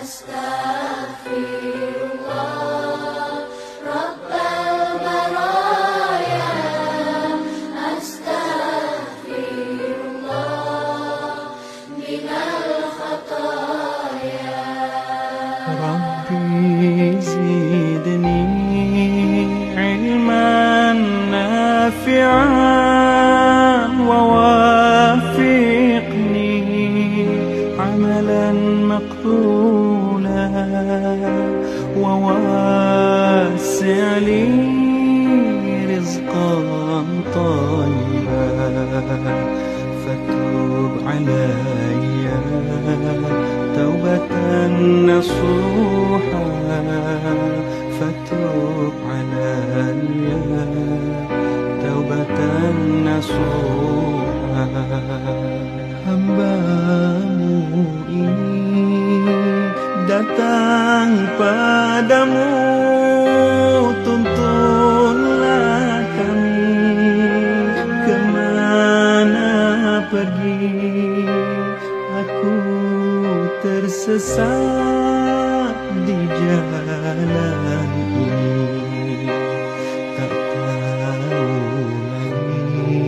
Astaghfirullah Rabbal baraya. Astaghfirullah minal khataya. Rabbi zidni ilman nafi'an wa wafiqni amalan maqbula wa wasi' li rizqan tayyiban fatub alayya tawbatan nasuha fatub alayya tawbatan nasuha. Hamba-Mu ini datang padamu, tuntunlah kami kemana pergi. Aku tersesat di jalan ini, tak tahu lagi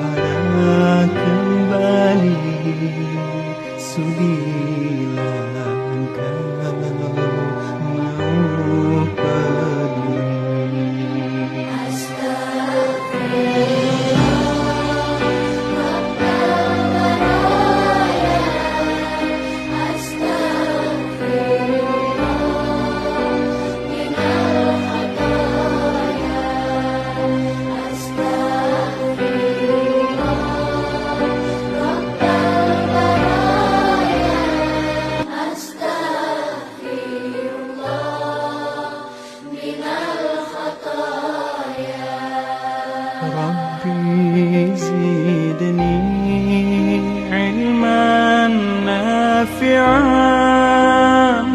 arah kembali. Sudilah Engkau mau peduli. Astaghfirullah Rabbal baraya. Astaghfirullah minal khataya. Astaghfirullah Rabbal baraya. Astaghfirullah minal khataya. Rabbi zidni ilman nafi'an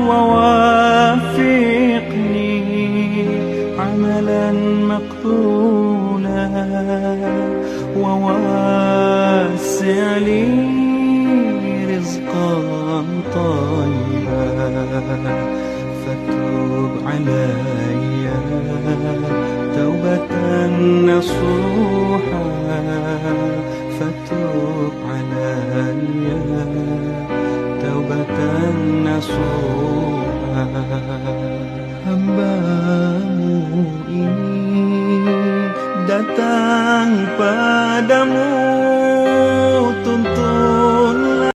wa wafiqni amalan maqbula wa wasi' li rizqan tayyiban fatub alayya tawbatan nasuha fatub